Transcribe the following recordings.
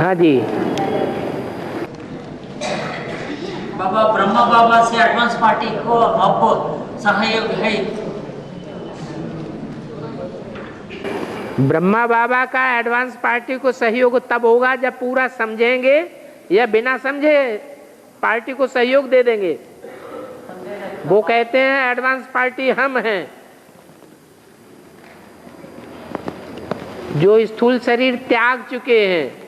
हाँ जी। बाबा ब्रह्मा बाबा से advance party को अब सहयोग है। ब्रह्मा बाबा का एडवांस पार्टी को सहयोग तब होगा जब पूरा समझेंगे, या बिना समझे पार्टी को सहयोग दे देंगे। वो कहते हैं एडवांस पार्टी हम हैं, जो स्थूल शरीर त्याग चुके हैं।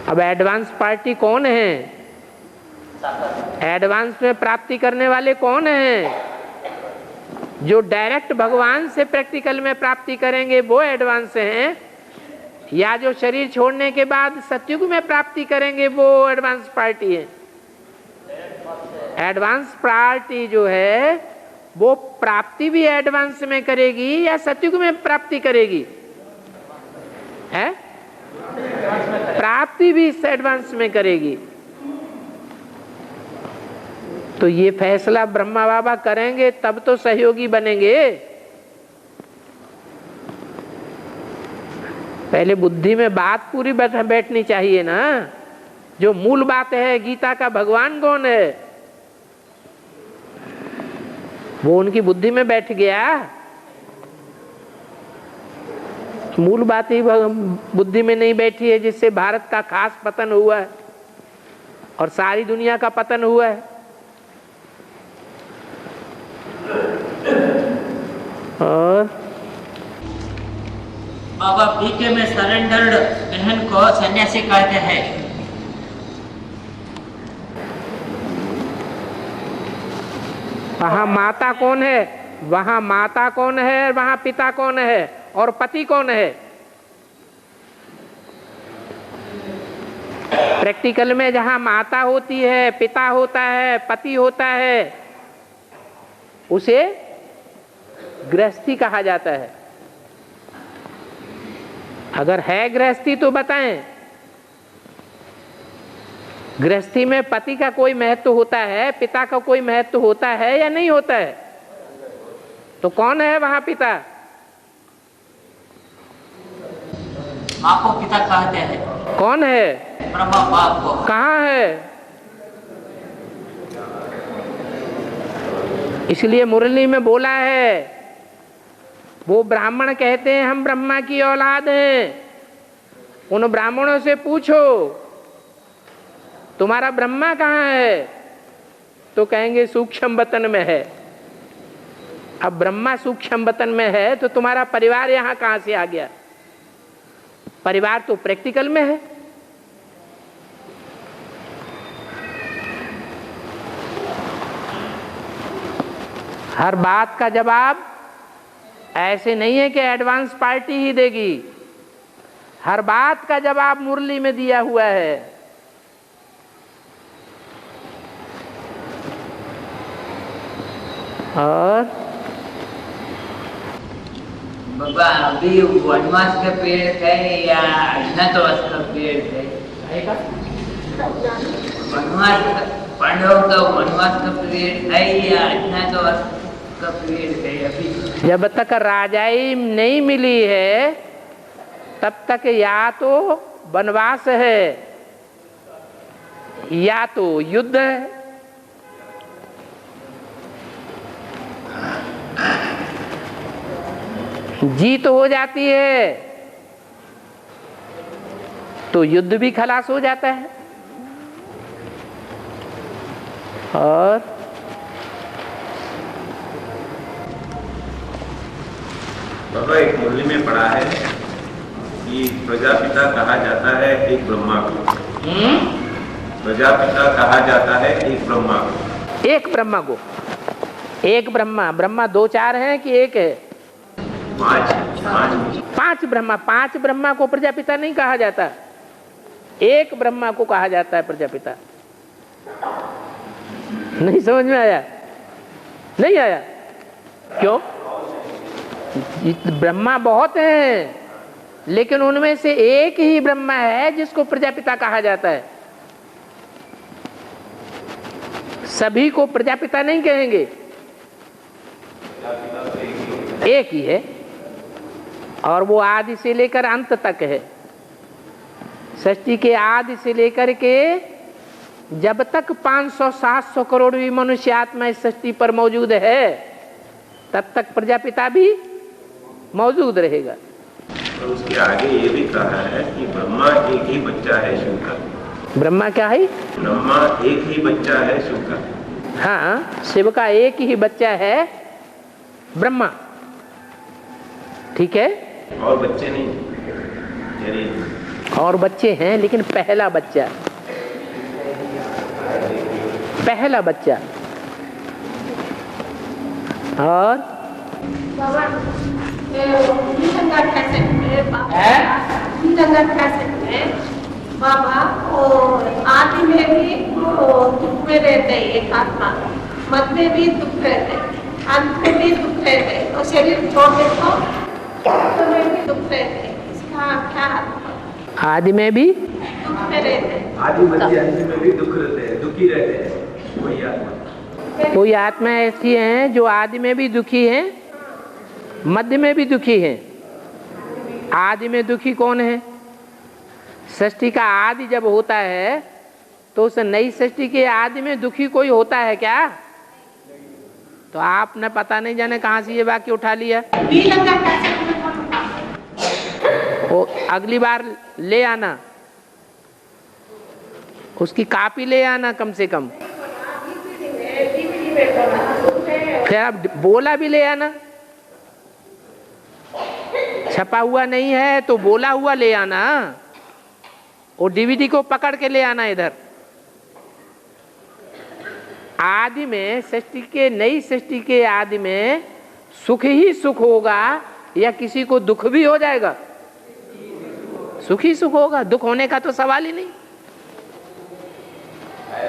अब एडवांस पार्टी कौन है? एडवांस में प्राप्ति करने वाले कौन हैं? जो डायरेक्ट भगवान से प्रैक्टिकल में प्राप्ति करेंगे वो एडवांस हैं, या जो शरीर छोड़ने के बाद सतयुग में प्राप्ति करेंगे वो एडवांस पार्टी है। एडवांस पार्टी जो है वो प्राप्ति भी एडवांस में करेगी या सतयुग में प्राप्ति करेगी? है प्राप्ति भी इस एडवांस में करेगी। तो ये फैसला ब्रह्मा बाबा करेंगे तब तो सहयोगी बनेंगे। पहले बुद्धि में बात पूरी बैठनी चाहिए ना। जो मूल बात है गीता का भगवान कौन है, वो उनकी बुद्धि में बैठ गया। मूल बात ही बुद्धि में नहीं बैठी है, जिससे भारत का खास पतन हुआ है और सारी दुनिया का पतन हुआ है। और बाबा बीके में सरेंडर्ड बहन को सन्यासी कहते हैं। वहाँ माता कौन है? वहाँ माता कौन है? वहाँ पिता कौन है? और पति कौन है? प्रैक्टिकल में जहाँ माता होती है, पिता होता है, पति होता है, उसे गृहस्थी कहा जाता है। अगर है गृहस्थी तो बताएं, गृहस्थी में पति का कोई महत्व होता है, पिता का कोई महत्व होता है या नहीं होता है? तो कौन है वहां पिता? माँ को पिता कहते हैं। कौन है? ब्रह्मा बाप को। कहाँ है? इसलिए मुरली में बोला है, वो ब्राह्मण कहते हैं हम ब्रह्मा की औलाद हैं। उन ब्राह्मणों से पूछो तुम्हारा ब्रह्मा कहाँ है, तो कहेंगे सूक्ष्म वतन में है। अब ब्रह्मा सूक्ष्म वतन में है तो तुम्हारा परिवार यहाँ कहाँ से आ गया? परिवार तो प्रैक्टिकल में है। हर बात का जवाब ऐसे नहीं है कि एडवांस पार्टी ही देगी। हर बात का जवाब मुरली में दिया हुआ है। और बाबा अभी वनवास का पीरियड है या अज्ञातवास का पीरियड है? वनवास पांडवों का वनवास का पीरियड है या अज्ञातवास का पीरियड है? अभी जब तक राजाई नहीं मिली है तब तक या तो वनवास है या तो युद्ध है। जीत हो जाती है तो युद्ध भी खलास हो जाता है। और बाबा एक मुरली में पढ़ा है कि प्रजापिता कहा जाता है एक ब्रह्मा को। प्रजापिता कहा जाता है एक ब्रह्मा को। एक ब्रह्मा को? एक ब्रह्मा? ब्रह्मा दो चार हैं कि एक है? पांच ब्रह्मा। पांच ब्रह्मा को प्रजापिता नहीं कहा जाता, एक ब्रह्मा को कहा जाता है प्रजापिता। नहीं समझ में आया? नहीं आया? क्यों? ब्रह्मा बहुत हैं, लेकिन उनमें से एक ही ब्रह्मा है जिसको प्रजापिता कहा जाता है। सभी को प्रजापिता नहीं कहेंगे, एक ही है। और वो आदि से लेकर अंत तक है। सृष्टि के आदि से लेकर के जब तक 500-700 करोड़ भी मनुष्य आत्मा इस सृष्टि पर मौजूद है तब तक प्रजापिता भी मौजूद रहेगा। और उसके आगे ये भी कहा है कि ब्रह्मा एक ही बच्चा है शिव का। ब्रह्मा क्या है? ब्रह्मा एक ही बच्चा है शिव का। हाँ, शिव का एक ही बच्चा है ब्रह्मा, ठीक है। और बच्चे नहीं, और बच्चे हैं लेकिन पहला बच्चा और बाबा आदि में भी दुख में रहते हैं एक आत्मा, मध्य में भी दुख रहते, अंत में भी दुख रहते, और शरीर छोड़ने तो में भी दुख रहते। इसका क्या? आदि में भी दुख में रहते, आदि मध्य अंत में भी दुख रहते हैं, दुखी रहते हैं। वही आत्मा, कोई आत्मा ऐसी है जो आदि में भी दुखी है, मध्य में भी दुखी है। आदि में दुखी कौन है? सृष्टि का आदि जब होता है तो उस नई सृष्टि के आदि में दुखी कोई होता है क्या? तो आपने पता नहीं जाने कहाँ से ये वाक्य उठा लिया। वो अगली बार ले आना, उसकी कॉपी ले आना कम से कम। फिर आप बोला भी ले आना, छपा हुआ नहीं है तो बोला हुआ ले आना। वो डीवीडी को पकड़ के ले आना इधर। आदि में सृष्टि के, नई सृष्टि के आदि में सुख ही सुख होगा या किसी को दुख भी हो जाएगा? सुख ही सुख होगा, दुख होने का तो सवाल ही नहीं।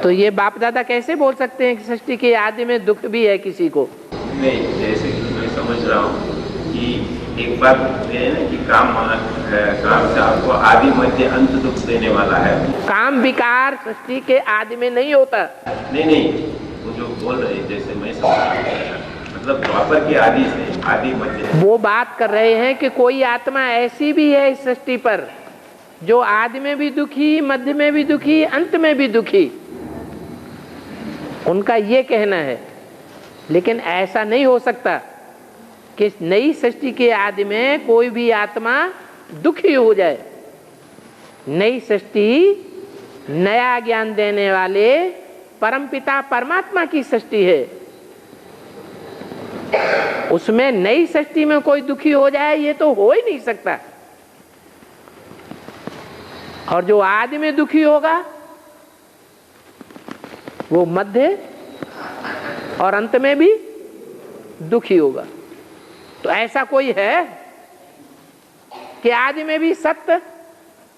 तो ये बाप दादा कैसे बोल सकते हैं कि सृष्टि के आदि में दुख भी है किसी को? नहीं, जैसे कि मैं समझ रहा हूँ कि एक बात है ना कि काम से आपको आदि मध्य अंत दुख देने वाला है। काम विकार सृष्टि के आदि में नहीं होता। नहीं, वो जो बोल रहे जैसे मैं समझ रहा हूँ, मतलब द्वापर के आदि से आदि मध्य। वो बात कर रहे हैं कि कोई आत्मा ऐसी भी है इस सृष्टि पर जो आदि में भी दुखी, मध्य में भी दुखी, अंत में भी दुखी, उनका ये कहना है। लेकिन ऐसा नहीं हो सकता कि नई सृष्टि के आदि में कोई भी आत्मा दुखी हो जाए। नई सृष्टि नया ज्ञान देने वाले परमपिता परमात्मा की सृष्टि है। उसमें नई सृष्टि में कोई दुखी हो जाए ये तो हो ही नहीं सकता। और जो आदि में दुखी होगा वो मध्य और अंत में भी दुखी होगा। तो ऐसा कोई है कि आदि में भी सत्य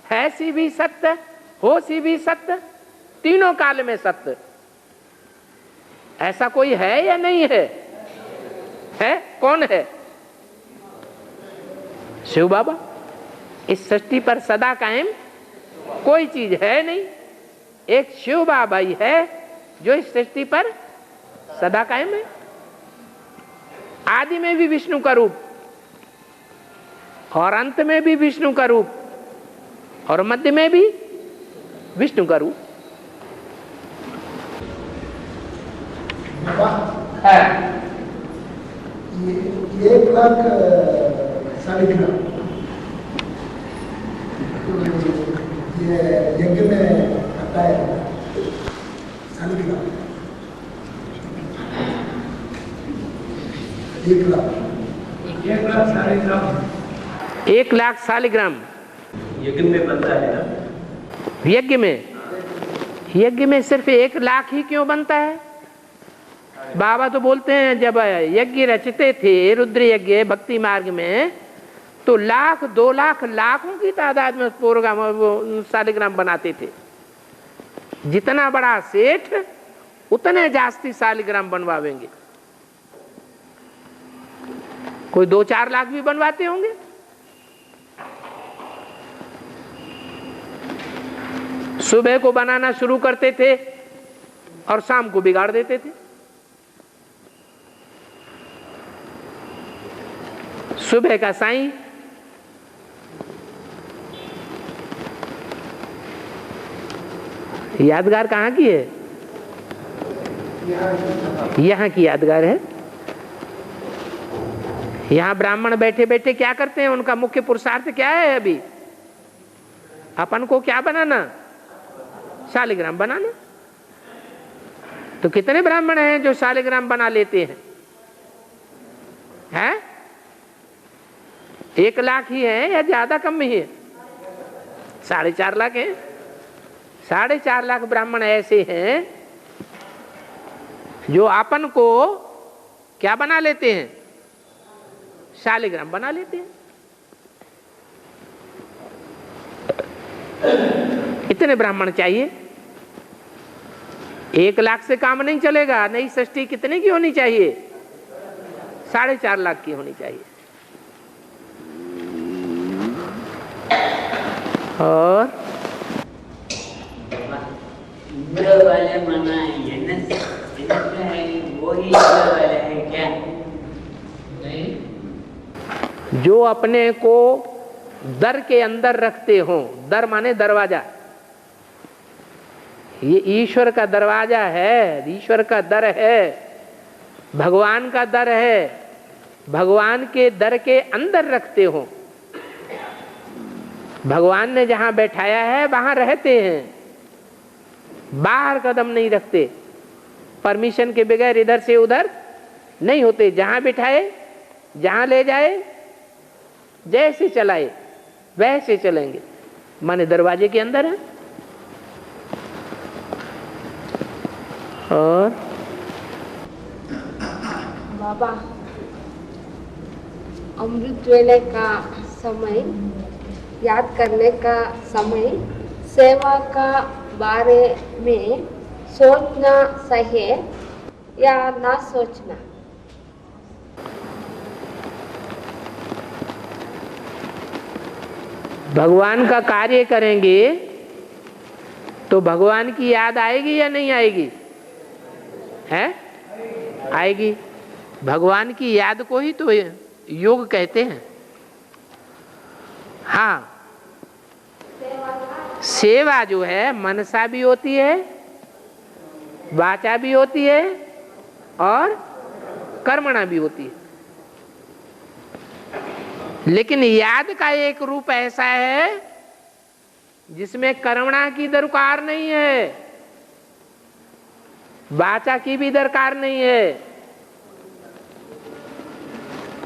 है, सी भी सत्य, हो सी भी सत्य, तीनों काल में सत्य। ऐसा कोई है या नहीं है? है? कौन है? शिव बाबा। इस सृष्टि पर सदा कायम कोई चीज है नहीं, एक शिव बाबा ही है जो इस सृष्टि पर सदा कायम है। आदि में भी विष्णु का रूप और अंत में भी विष्णु का रूप और मध्य में भी विष्णु का रूप है। 1 लाख शालिग्राम ये यज्ञ में आता है। शालिग्राम 1 लाख 1 लाख शालिग्राम यज्ञ में बनता है ना। यज्ञ में सिर्फ 1 लाख ही क्यों बनता है? बाबा तो बोलते हैं जब यज्ञ रचते थे रुद्र यज्ञ भक्ति मार्ग में तो 1 लाख 2 लाख लाखों की तादाद में प्रोग्राम शालिग्राम बनाते थे। जितना बड़ा सेठ उतने जास्ती शालिग्राम बनवावेंगे। कोई 2-4 लाख भी बनवाते होंगे। सुबह को बनाना शुरू करते थे और शाम को बिगाड़ देते थे। सुबह का साईं यादगार कहाँ की है? यहाँ की यादगार है। यहाँ ब्राह्मण बैठे बैठे क्या करते हैं? उनका मुख्य पुरुषार्थ क्या है? अभी अपन को क्या बनाना? शालिग्राम बनाना। तो कितने ब्राह्मण हैं जो शालिग्राम बना लेते हैं? हैं? 1 लाख ही है या ज्यादा कम ही है? 4.5 लाख है। 4.5 लाख ब्राह्मण ऐसे हैं जो अपन को क्या बना लेते हैं? शालिग्राम बना लेते हैं। इतने ब्राह्मण चाहिए। 1 लाख से काम नहीं चलेगा। नई षष्ठी कितने की होनी चाहिए? 4.5 लाख की होनी चाहिए। और इंद्र वाले माना यनस है, वो ही इंद्र वाले है क्या? नहीं। जो अपने को दर के अंदर रखते हो, दर माने दरवाजा, ये ईश्वर का दरवाजा है, ईश्वर का दर है, भगवान का दर है। भगवान के दर के अंदर रखते हो। भगवान ने जहां बैठाया है वहां रहते हैं, बाहर कदम नहीं रखते। परमिशन के बगैर इधर से उधर नहीं होते। जहां बिठाए, जहां ले जाए, जैसे चलाए वैसे चलेंगे, माने दरवाजे के अंदर है। और बाबा, अमृत वेले का समय, याद करने का समय, सेवा का बारे में सोचना सही है या ना सोचना? भगवान का कार्य करेंगे तो भगवान की याद आएगी या नहीं आएगी? है? आएगी। भगवान की याद को ही तो योग कहते हैं। हाँ, सेवा जो है मनसा भी होती है, वाचा भी होती है और कर्मणा भी होती है। लेकिन याद का एक रूप ऐसा है जिसमें कर्मणा की दरकार नहीं है, वाचा की भी दरकार नहीं है,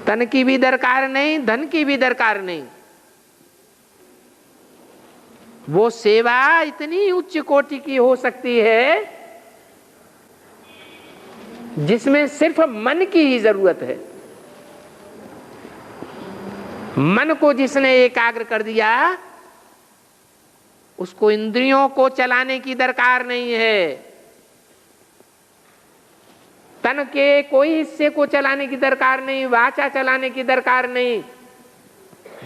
तन की भी दरकार नहीं, धन की भी दरकार नहीं। वो सेवा इतनी उच्च कोटि की हो सकती है जिसमें सिर्फ मन की ही जरूरत है। मन को जिसने एकाग्र कर दिया उसको इंद्रियों को चलाने की दरकार नहीं है, तन के कोई हिस्से को चलाने की दरकार नहीं, वाचा चलाने की दरकार नहीं,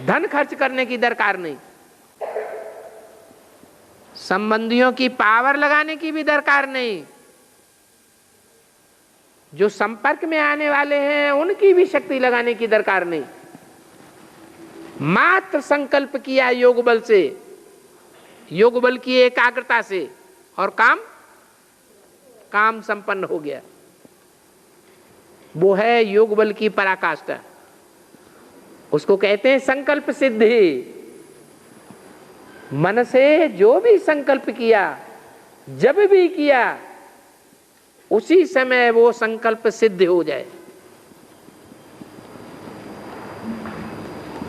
धन खर्च करने की दरकार नहीं, संबंधियों की पावर लगाने की भी दरकार नहीं, जो संपर्क में आने वाले हैं उनकी भी शक्ति लगाने की दरकार नहीं। मात्र संकल्प किया योग बल से, योग बल की एकाग्रता से, और काम संपन्न हो गया। वो है योग बल की पराकाष्ठा। उसको कहते हैं संकल्प सिद्धि। मन से जो भी संकल्प किया, जब भी किया, उसी समय वो संकल्प सिद्ध हो जाए।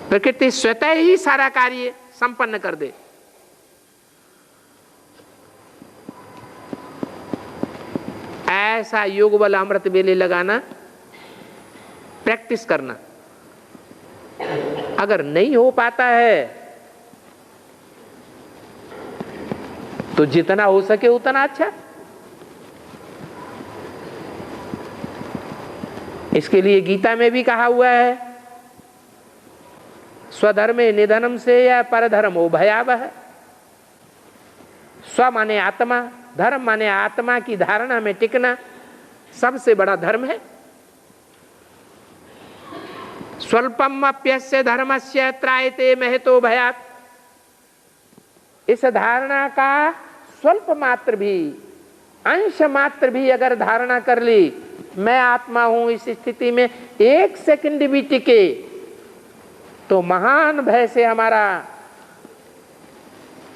प्रकृति स्वतः ही सारा कार्य संपन्न कर दे। ऐसा योग बल अमृत वेले लगाना, प्रैक्टिस करना। अगर नहीं हो पाता है तो जितना हो सके उतना अच्छा। इसके लिए गीता में भी कहा हुआ है, स्वधर्मे निधनम से या परधर्मो भयावह। स्व माने आत्मा, धर्म माने आत्मा की धारणा में टिकना सबसे बड़ा धर्म है। स्वल्पम अप्यस्य धर्मस्य त्रायते महतो भयात्। इस धारणा का स्वल्प मात्र भी, अंश मात्र भी अगर धारणा कर ली मैं आत्मा हूं, इस स्थिति में 1 सेकंड भी टिके तो महान भय से हमारा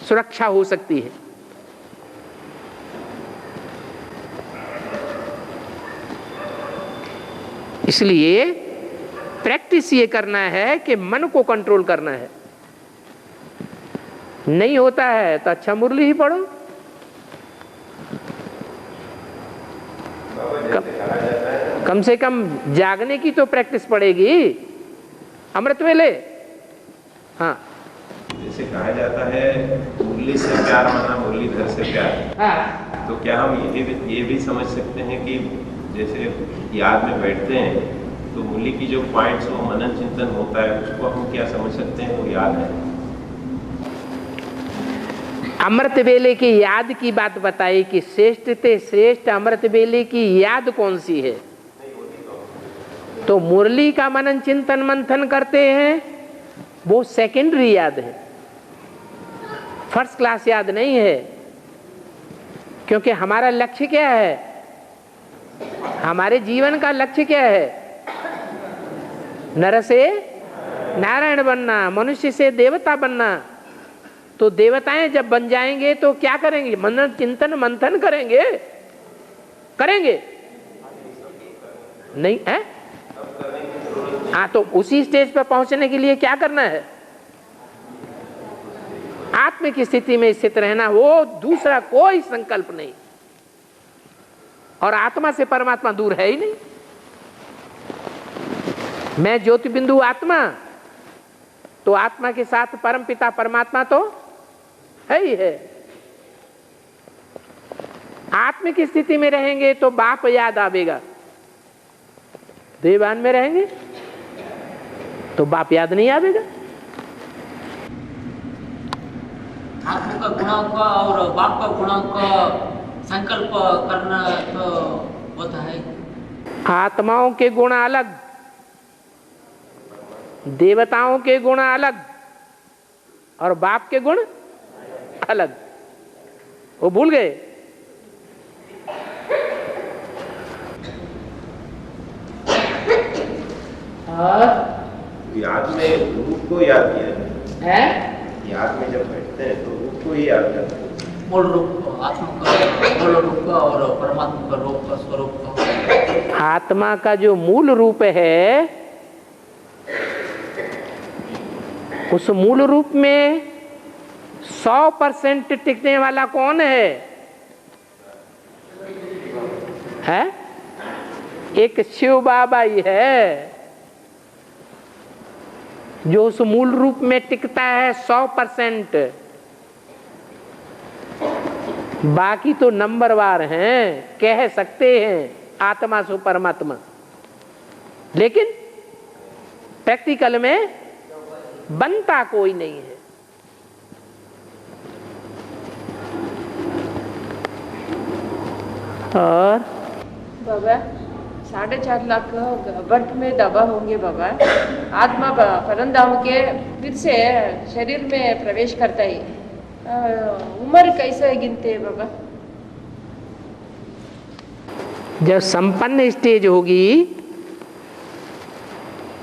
सुरक्षा हो सकती है। इसलिए प्रैक्टिस ये करना है कि मन को कंट्रोल करना है। नहीं होता है तो अच्छा मुरली ही पढ़ो। कम से कम जागने की तो प्रैक्टिस पड़ेगी। अमृत वेले, हाँ, जैसे कहा जाता है मुरली से प्यार माना मुरलीधर से प्यार, हाँ। तो क्या हम ये भी समझ सकते हैं कि जैसे याद में बैठते हैं तो मुरली की जो पॉइंट्स वो मनन चिंतन होता है उसको हम क्या समझ सकते हैं वो याद है? अमृत वेले की याद की बात बताई कि श्रेष्ठ ते श्रेष्ठ अमृत वेले की याद कौन सी है? तो मुरली का मनन चिंतन मंथन करते हैं वो सेकेंडरी याद है, फर्स्ट क्लास याद नहीं है। क्योंकि हमारा लक्ष्य क्या है? हमारे जीवन का लक्ष्य क्या है? नर से नारायण बनना, मनुष्य से देवता बनना। तो देवताएं जब बन जाएंगे तो क्या करेंगे? मनन चिंतन मंथन करेंगे, करेंगे नहीं है? हाँ, तो उसी स्टेज पर पहुंचने के लिए क्या करना है? आत्म की स्थिति में स्थित रहना, वो दूसरा कोई संकल्प नहीं। और आत्मा से परमात्मा दूर है ही नहीं। मैं ज्योति बिंदु आत्मा, तो आत्मा के साथ परम पिता परमात्मा तो है ही है। आत्म की स्थिति में रहेंगे तो बाप याद आवेगा। देवान में रहेंगे तो बाप याद नहीं आवेगा। ठाकुर का गुणों का और बाप का गुणों का संकल्प करना तो होता है। आत्माओं के गुण अलग, देवताओं के गुण अलग, और बाप के गुण अलग। वो भूल गए। याद में रूप को याद किया है? याद में जब बैठते हैं तो रूप को ही याद करते हैं। मूल रूप आत्मा का, मूल रूप का और परमात्मा का रूप का स्वरूप का। आत्मा का जो मूल रूप है, उस मूल रूप में 100% टिकने वाला कौन है? है? एक शिव बाबा ही है जो उस मूल रूप में टिकता है 100%। बाकी तो नंबरवार हैं, कह सकते हैं आत्मा सो परमात्मा, लेकिन प्रैक्टिकल में बनता कोई नहीं है। और बाबा 4.5 लाख वर्ष में दबा होंगे बाबा। आत्मा परंधाम के फिर से शरीर में प्रवेश करता है। उम्र कैसे गिनते हैं बाबा? जब संपन्न स्टेज होगी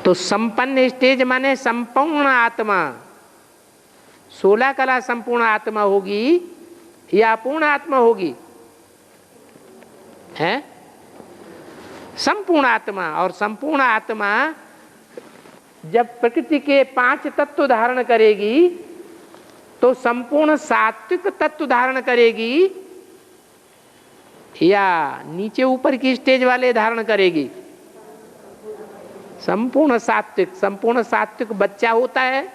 तो संपन्न स्टेज माने संपूर्ण आत्मा, 16 कला संपूर्ण आत्मा होगी या अपूर्ण आत्मा होगी? है संपूर्ण आत्मा। और संपूर्ण आत्मा जब प्रकृति के 5 तत्व धारण करेगी तो संपूर्ण सात्विक तत्व धारण करेगी या नीचे ऊपर की स्टेज वाले धारण करेगी? संपूर्ण सात्विक। संपूर्ण सात्विक बच्चा होता है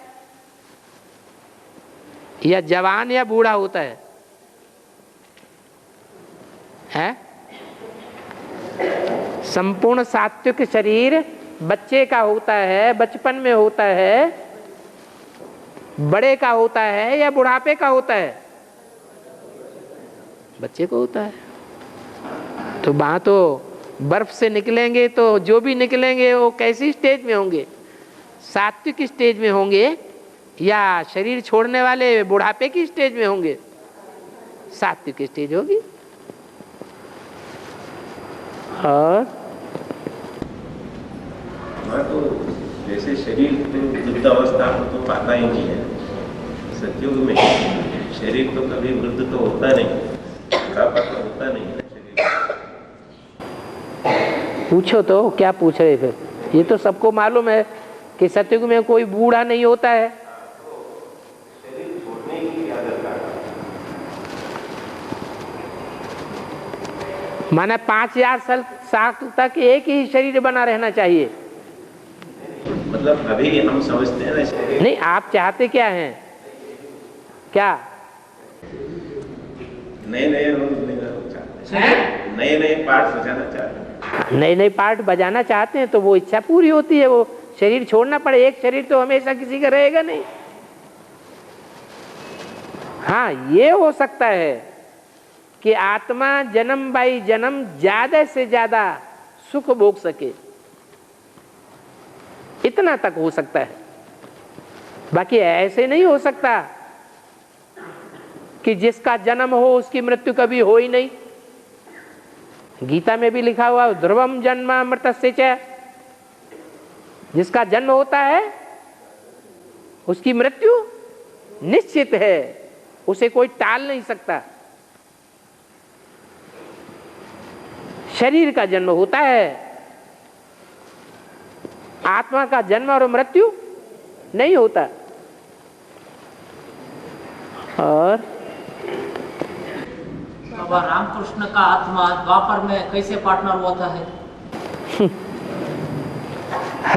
या जवान या बूढ़ा होता है? है? संपूर्ण सात्विक शरीर बच्चे का होता है, बचपन में होता है, बड़े का होता है या बुढ़ापे का होता है? बच्चे को होता है। तो वहां तो बर्फ से निकलेंगे तो जो भी निकलेंगे वो कैसी स्टेज में होंगे? सात्विक स्टेज में होंगे या शरीर छोड़ने वाले बुढ़ापे की स्टेज में होंगे? सात्विक स्टेज होगी। और तो जैसे शरीर तो वृद्ध अवस्था को तो पाता ही नहीं है, सतयुग में शरीर तो कभी वृद्ध तो होता नहीं, बुढ़ापा तो होता नहीं है शरीर। पूछो तो क्या पूछ रहे फिर? ये तो सबको मालूम है कि सतयुग में कोई बूढ़ा नहीं होता है। शरीर छोड़ने की क्या दरकार? माना 5000 साल तक एक ही शरीर बना रहना चाहिए। मतलब अभी हम समझते हैं ना शरीर, नहीं, आप चाहते क्या हैं? क्या नए नए पार्ट बजाना चाहते हैं। नए पार्ट बजाना चाहते हैं तो वो इच्छा पूरी होती है, वो शरीर छोड़ना पड़े। एक शरीर तो हमेशा किसी का रहेगा नहीं। हाँ, ये हो सकता है कि आत्मा जन्म बाई जन्म ज्यादा से ज्यादा सुख भोग सके, इतना तक हो सकता है। बाकी ऐसे नहीं हो सकता कि जिसका जन्म हो उसकी मृत्यु कभी हो ही नहीं। गीता में भी लिखा हुआ ध्रुवम जन्मामृतस्य च, जिसका जन्म होता है उसकी मृत्यु निश्चित है, उसे कोई टाल नहीं सकता। शरीर का जन्म होता है, आत्मा का जन्म और मृत्यु नहीं होता। और बाबा रामकृष्ण का आत्मा द्वापर में कैसे पार्टनर होता है?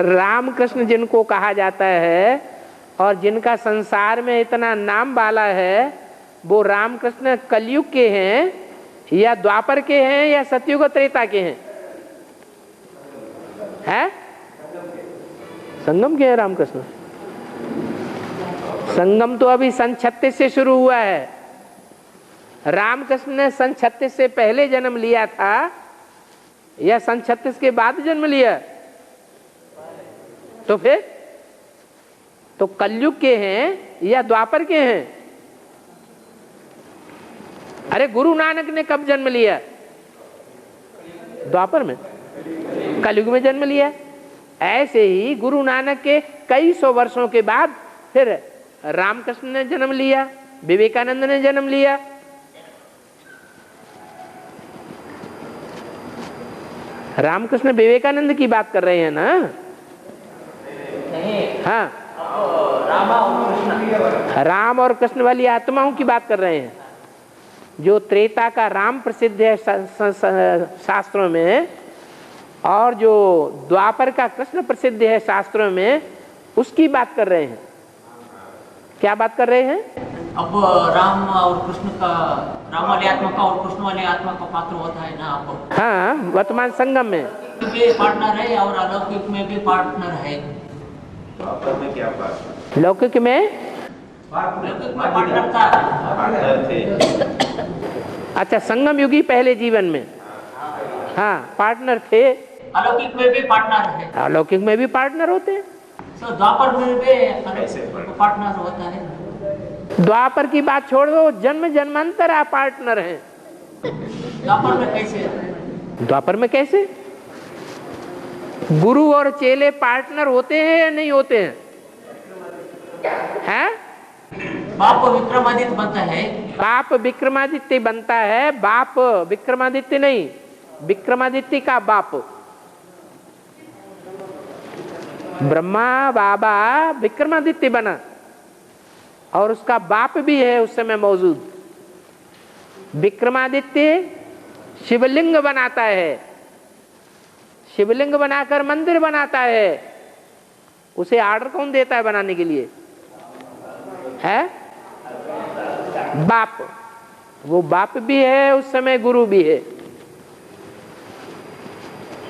रामकृष्ण जिनको कहा जाता है और जिनका संसार में इतना नाम वाला है, वो रामकृष्ण कलयुग के हैं या द्वापर के हैं या सतयुग त्रेता के हैं? है? संगम के हैं रामकृष्ण। संगम तो अभी सन 36 से शुरू हुआ है। रामकृष्ण ने सन 36 से पहले जन्म लिया था या सन 36 के बाद जन्म लिया? तो फिर तो कलयुग के हैं या द्वापर के हैं? अरे गुरु नानक ने कब जन्म लिया? द्वापर में, कलयुग में जन्म लिया। ऐसे ही गुरु नानक के कई सौ वर्षों के बाद फिर रामकृष्ण ने जन्म लिया, विवेकानंद ने जन्म लिया। रामकृष्ण विवेकानंद की बात कर रहे हैं ना? हाँ, राम और कृष्ण वाली आत्माओं की बात कर रहे हैं। जो त्रेता का राम प्रसिद्ध है शास्त्रों में, और जो द्वापर का कृष्ण प्रसिद्ध है शास्त्रों में, उसकी बात कर रहे हैं। क्या बात कर रहे हैं? अब राम और कृष्ण का, राम वाली आत्मा का और कृष्ण वाली आत्मा का पात्र होता है ना अब? हाँ, वर्तमान संगम में भी पार्टनर है और अलौकिक में भी पार्टनर है। द्वापर में क्या पार्टनर? लौकिक में पार्टनर था, पार्टनर थे। अच्छा, संगम युगी पहले जीवन में हाँ पार्टनर थे। अलौकिक में भी पार्टनर है, अलौकिक में भी पार्टनर होते हैं। तो द्वापर में भी पार्टनर होता है। द्वापर की बात छोड़ दो, जन्म जन्मांतर आप पार्टनर हैं। द्वापर में कैसे? द्वापर में कैसे? गुरु और चेले पार्टनर होते हैं या नहीं होते हैं? हैं? बाप विक्रमादित्य बनता है। बाप विक्रमादित्य बनता है। बाप विक्रमादित्य नहीं, विक्रमादित्य का बाप ब्रह्मा बाबा विक्रमादित्य बना, और उसका बाप भी है उस समय मौजूद। विक्रमादित्य शिवलिंग बनाता है, शिवलिंग बनाकर मंदिर बनाता है। उसे आर्डर कौन देता है बनाने के लिए? है बाप। वो बाप भी है उस समय, गुरु भी है।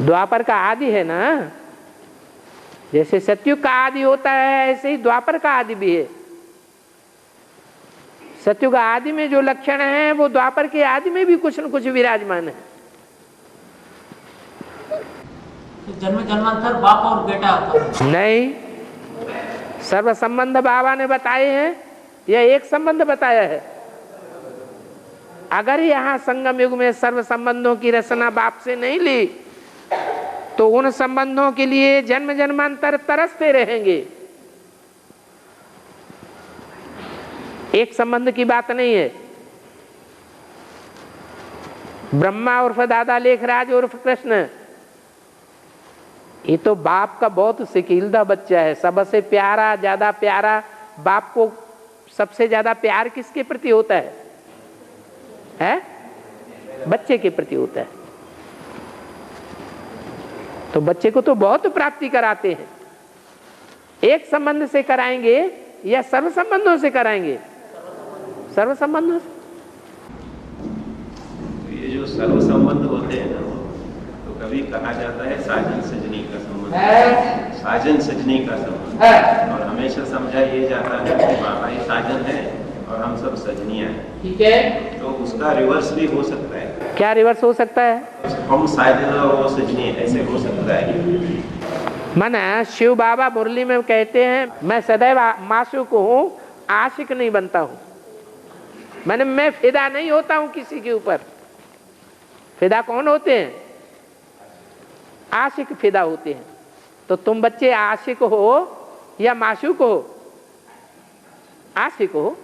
द्वापर का आदि है ना, जैसे सतयुग का आदि होता है ऐसे ही द्वापर का आदि भी है। सतयुग आदि में जो लक्षण है वो द्वापर के आदि में भी कुछ न कुछ विराजमान है। जन्म जन्मांतर बाप और बेटा नहीं, सर्व संबंध बाबा ने बताए हैं या एक संबंध बताया है? अगर यहाँ संगम युग में सर्व संबंधों की रचना बाप से नहीं ली तो उन संबंधों के लिए जन्म जन्मांतर तरसते रहेंगे। एक संबंध की बात नहीं है। ब्रह्मा उर्फ दादा लेखराज उर्फ कृष्ण, ये तो बाप का बहुत सिकीलदा बच्चा है, सबसे प्यारा, ज्यादा प्यारा। बाप को सबसे ज्यादा प्यार किसके प्रति होता है? बच्चे के प्रति होता है। तो बच्चे को तो बहुत प्राप्ति कराते हैं। एक संबंध से कराएंगे या सर्व संबंधों से कराएंगे? सर्व संबंधों से। तो ये जो सर्व संबंध होते हैं ना, तो कभी कहा जाता है साजन सजनी का संबंध, साजन सजनी का संबंध, और हमेशा समझा ये जाता है कि बाबा ही साजन है और हम सब सजनियां हैं। ठीक है, तो उसका रिवर्स भी हो सकता है। क्या रिवर्स हो सकता है? हम साजन और वो सजनी, ऐसे हो सकता है। माना शिव बाबा मुरली में कहते हैं, मैं सदैव मासूक हूँ, आशिक नहीं बनता हूँ। मैंने मैं फिदा नहीं होता हूँ किसी के ऊपर। फिदा कौन होते हैं? आशिक फिदा होते हैं। तो तुम बच्चे आशिक हो या माशूक हो? आशिक हो,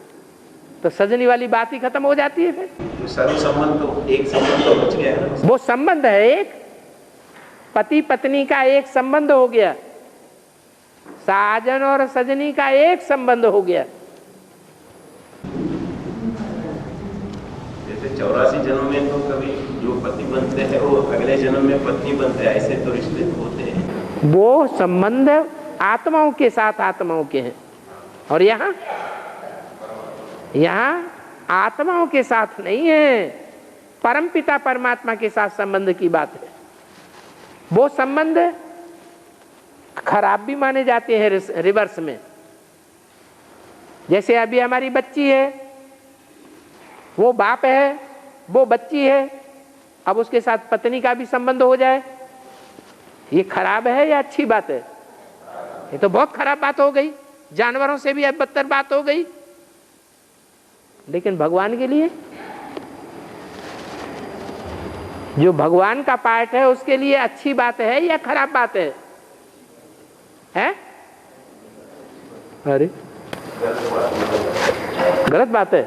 तो सजनी वाली बात ही खत्म हो जाती है। फिर तो सर्व संबंध तो एक संबंध तो बच गया ना। वो संबंध है, एक पति पत्नी का एक संबंध हो गया, साजन और सजनी का एक संबंध हो गया। जैसे 84 जन्म में तो कभी जो पति बनते हैं वो अगले जन्म में पत्नी बनते हैं, ऐसे तो रिश्ते होते हैं। वो संबंध आत्माओं के साथ आत्माओं के हैं, और यहाँ आत्माओं के साथ नहीं है, परमपिता परमात्मा के साथ संबंध की बात है। वो संबंध खराब भी माने जाते हैं रिवर्स में। जैसे अभी हमारी बच्ची है, वो बाप है, वो बच्ची है, अब उसके साथ पत्नी का भी संबंध हो जाए, ये खराब है या अच्छी बात है? ये तो बहुत खराब बात हो गई, जानवरों से भी बदतर बात हो गई। लेकिन भगवान के लिए, जो भगवान का पार्ट है, उसके लिए अच्छी बात है या खराब बात है? अरे गलत बात है,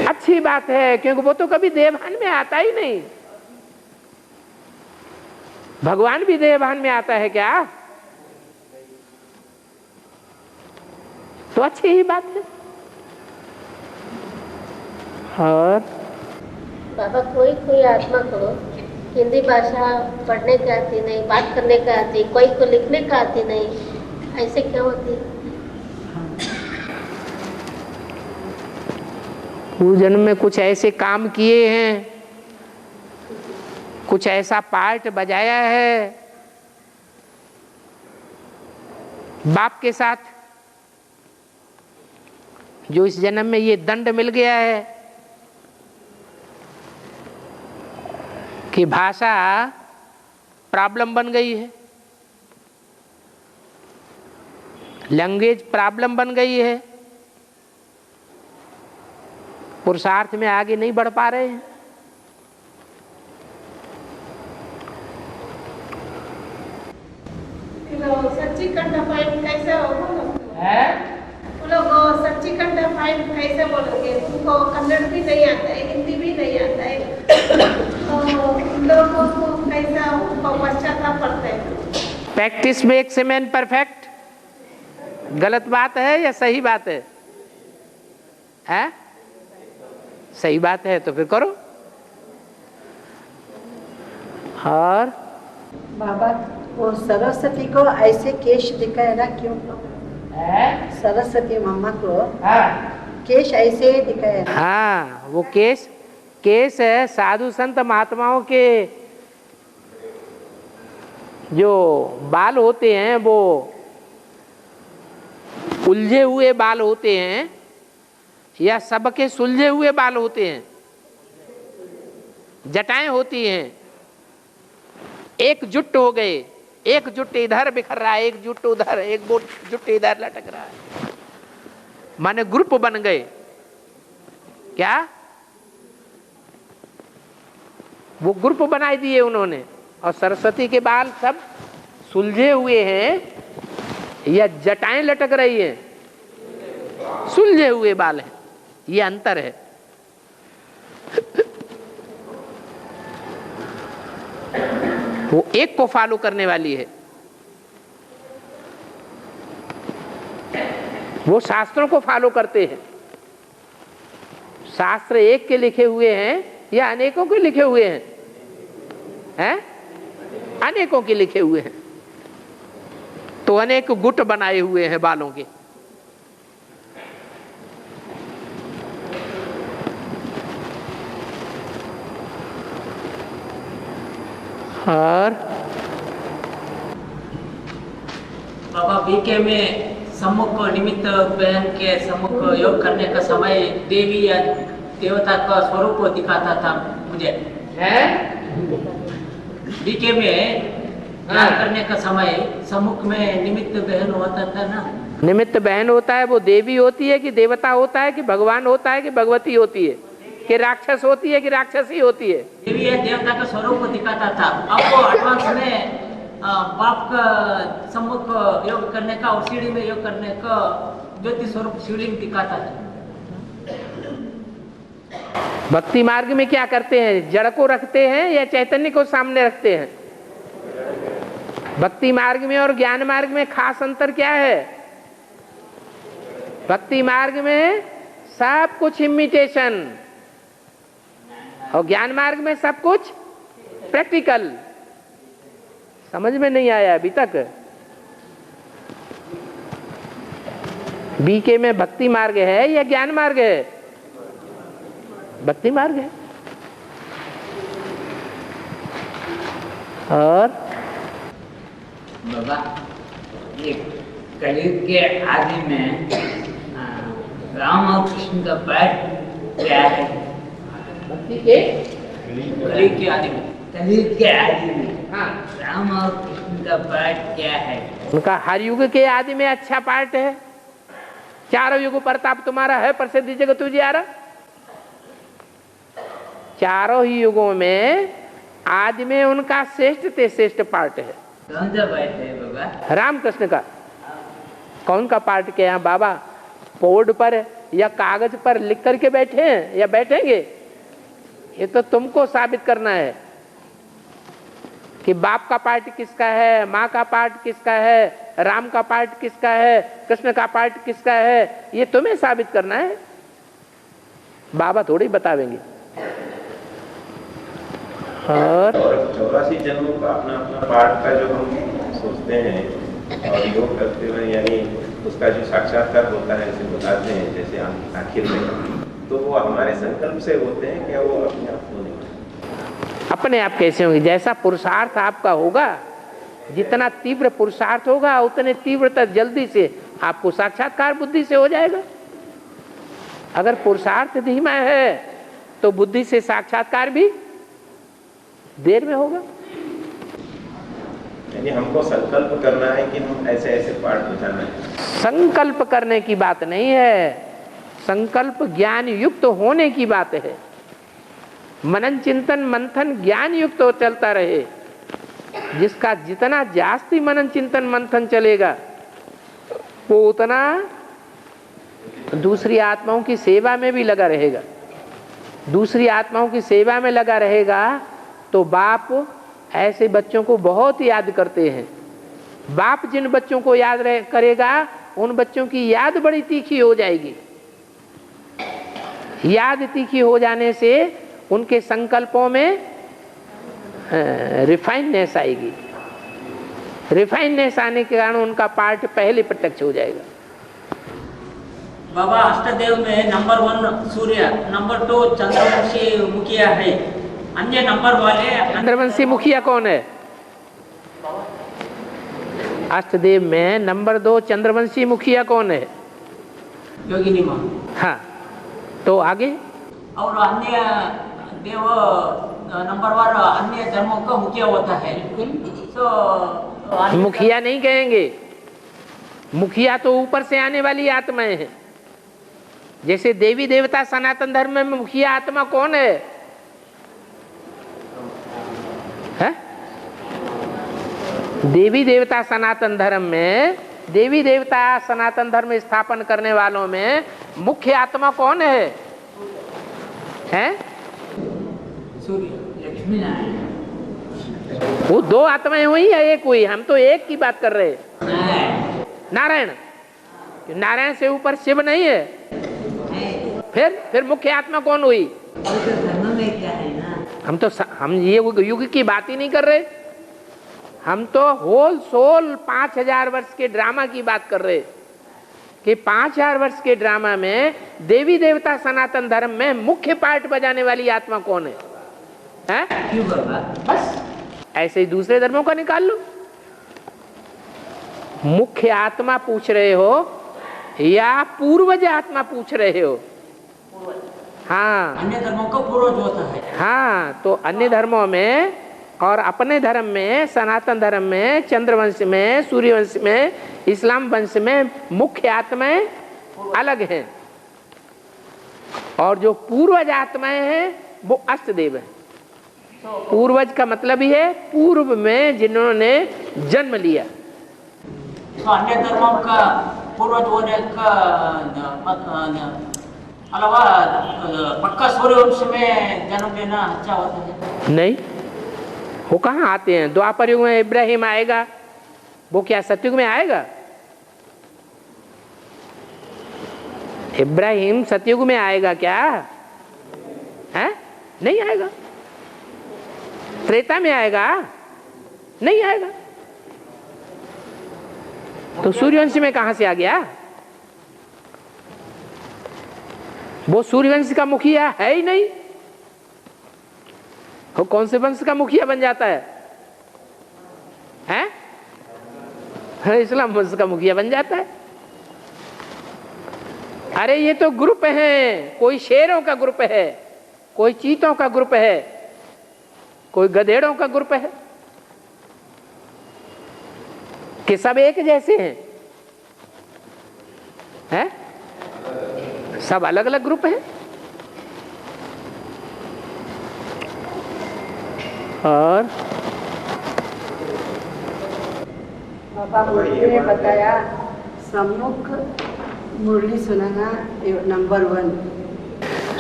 अच्छी बात है, क्योंकि वो तो कभी देवभान में आता ही नहीं। भगवान भी देवभान में आता है क्या? तो अच्छी ही बात है। और बाबा, कोई आत्मा को हिंदी भाषा पढ़ने का आती नहीं, बात करने का आती, कोई को लिखने का आती नहीं, ऐसे क्या होती? पूजन में कुछ ऐसे काम किए हैं, कुछ ऐसा पार्ट बजाया है बाप के साथ, जो इस जन्म में ये दंड मिल गया है कि भाषा प्रॉब्लम बन गई है, लैंग्वेज प्रॉब्लम बन गई है, पुरुषार्थ में आगे नहीं बढ़ पा रहे हैं। सच्ची कंठ फाइट कैसे होगा? वो लोग सच्ची कंठ फाइट कैसे बोलोगे? तुमको कन्नड़ भी नहीं आता है, हिंदी भी नहीं आता है, तो लोगों को कैसा पश्चाताप करते हैं? Practice makes a man perfect. गलत बात है या सही बात है? सही बात है तो फिर करो। और बाबा, वो सरस्वती को ऐसे केश दिखाया ना, क्यों? सरस्वती मम्मा को केश ऐसे दिखाया ना? हाँ, वो केस है साधु संत महात्माओं के जो बाल होते हैं, वो उलझे हुए बाल होते हैं या सबके सुलझे हुए बाल होते हैं, जटाएं होती हैं, एक जुट हो गए, एक जुट इधर बिखर रहा है, एक जुट उधर, एक जुट इधर लटक रहा है, माने ग्रुप बन गए। क्या? वो ग्रुप बनाए दिए उन्होंने, और सरस्वती के बाल सब सुलझे हुए हैं या जटाएं लटक रही हैं? सुलझे हुए बाल हैं, ये अंतर है। वो एक को फॉलो करने वाली है, वो शास्त्रों को फॉलो करते हैं। शास्त्र एक के लिखे हुए हैं या अनेकों के लिखे हुए हैं? हैं? अनेकों के लिखे हुए हैं, तो अनेक गुट बनाए हुए हैं बालों के। और बाबा बीके में सम्मुख निमित्त बहन के सम्मुख योग करने का समय देवी या देवता का स्वरूप दिखाता था मुझे। बीके में ध्यान करने का समय सम्मुख में निमित्त बहन होता था ना। निमित्त बहन होता है, वो देवी होती है कि देवता होता है कि भगवान होता है कि भगवती होती है कि राक्षस होती है कि राक्षसी होती है? देवी या देवता का स्वरूप दिखाता था। अब वो एडवांस में बाप का सम्मुख योग करने का और सीढ़ी में योग करने का ज्योति स्वरूप सीढ़ी में दिखाता था। भक्ति मार्ग में क्या करते हैं? जड़ को रखते हैं या चैतन्य को सामने रखते हैं? भक्ति मार्ग में और ज्ञान मार्ग में खास अंतर क्या है? भक्ति मार्ग में सब कुछ इमिटेशन और ज्ञान मार्ग में सब कुछ प्रैक्टिकल। समझ में नहीं आया अभी तक? बीके में भक्ति मार्ग है या ज्ञान मार्ग है? भक्ति मार्ग है। और बाबा ये कलयुग के आदि में राम और कृष्ण का पाठ क्या है? भक्ति के कलयुग के आदि में, कलयुग के आदि में हाँ, राम और कृष्ण का पाठ क्या है? उनका हर युग के आदि में अच्छा पाठ है। चारों युग प्रताप तुम्हारा है, प्रसिद्धि जगत तुझियारा। चारों ही युगों में आदि में उनका श्रेष्ठ ते श्रेष्ठ पाठ है। कौन सा पाठ है बाबा? राम कृष्ण का। कौन का पाठ के यहाँ बाबा बोर्ड पर या कागज पर लिख करके बैठे हैं या बैठेंगे? ये तो तुमको साबित करना है कि बाप का पाठ किसका है, माँ का पाठ किसका है, राम का पाठ किसका है, कृष्ण का पाठ किसका है, ये तुम्हें साबित करना है। बाबा थोड़ी बतावेंगे। और 84 जन्मों का अपना अपना पाठ का जो हम सोचते हैं और योग करते हुए यानी उसका जो साक्षात्कार होता है इसे बताते हैं जैसे आखिर में, तो वो हमारे संकल्प से होते हैं क्या वो अपने आप होने? अपने आप कैसे होंगे? जैसा पुरुषार्थ आपका होगा, जितना तीव्र पुरुषार्थ होगा उतने तीव्रता जल्दी से आपको साक्षात्कार बुद्धि से हो जाएगा। अगर पुरुषार्थ धीमा है तो बुद्धि से साक्षात्कार भी देर में होगा। यानी हमको संकल्प करना है कि हम ऐसे ऐसे पाठ बचाना है। संकल्प करने की बात नहीं है, संकल्प ज्ञान युक्त होने की बात है। मनन चिंतन मंथन ज्ञान युक्त हो चलता रहे। जिसका जितना जास्ती मनन चिंतन मंथन चलेगा वो उतना दूसरी आत्माओं की सेवा में भी लगा रहेगा। दूसरी आत्माओं की सेवा में लगा रहेगा तो बाप ऐसे बच्चों को बहुत याद करते हैं। बाप जिन बच्चों को याद करेगा उन बच्चों की याद बड़ी तीखी हो जाएगी। याद तीखी हो जाने से उनके संकल्पों में रिफाइननेस आएगी। रिफाइननेस आने के कारण उनका पार्ट पहले प्रत्यक्ष हो जाएगा। बाबा अष्टदेव में नंबर 1 सूर्य, नंबर 2 चंद्रवंशी मुखिया है, अन्य नंबर वाले चंद्रवंशी मुखिया कौन है? अष्टदेव में नंबर 2 चंद्रवंशी मुखिया कौन है? योगिनी माँ। हाँ, तो आगे और अन्य देव नंबर 1 अन्य धर्मों का मुखिया होता है। तो मुखिया नहीं कहेंगे, मुखिया तो ऊपर से आने वाली आत्माएं हैं। जैसे देवी देवता सनातन धर्म में मुखिया आत्मा कौन है? देवी देवता सनातन धर्म में, देवी देवता सनातन धर्म स्थापन करने वालों में मुख्य आत्मा कौन है? हैं? सूर्य, लक्ष्मी नारायण। वो दो आत्माएं हुई या एक हुई? हम तो एक की बात कर रहे हैं। नारायण। नारायण से ऊपर शिव नहीं है। फिर मुख्य आत्मा कौन हुई? धर्म में क्या है ना, हम ये युग की बात ही नहीं कर रहे, हम तो होल सोल 5000 वर्ष के ड्रामा की बात कर रहे कि 5000 वर्ष के ड्रामा में देवी देवता सनातन धर्म में मुख्य पार्ट बजाने वाली आत्मा कौन है? हैं? क्यों बाबा? बस ऐसे ही दूसरे धर्मों का निकाल लो। मुख्य आत्मा पूछ रहे हो या पूर्वज आत्मा पूछ रहे हो? हाँ, अन्य धर्मों का पूर्वज होता है। हाँ, तो अन्य धर्मों में और अपने धर्म में, सनातन धर्म में, चंद्रवंश में, सूर्यवंश में, इस्लाम वंश में मुख्य आत्माएं अलग हैं और जो पूर्वज आत्माएं हैं वो अष्टदेव हैं। पूर्वज का मतलब ही है पूर्व में जिन्होंने जन्म लिया। तो अन्य धर्मों का पूर्वज होने का अलावा पक्का सूर्यवंश में जन्म लेना अच्छा होता है? नहीं, वो कहाँ आते हैं? द्वापर युग में इब्राहिम आएगा, वो क्या सतयुग में आएगा? इब्राहिम सतयुग में आएगा क्या? है? नहीं आएगा। त्रेता में आएगा? नहीं आएगा। तो सूर्यवंश में कहां से आ गया? वो सूर्यवंश का मुखिया है ही नहीं। वो कौन से वंश का मुखिया बन जाता है? हैं? इस्लाम वंश का मुखिया बन जाता है। अरे ये तो ग्रुप है, कोई शेरों का ग्रुप है, कोई चीतों का ग्रुप है, कोई गधेड़ों का ग्रुप है कि सब एक जैसे हैं? हैं? सब अलग अलग ग्रुप हैं। और बाबा मुरली ने बताया सम्मुख मुरली सुनाना नंबर 1।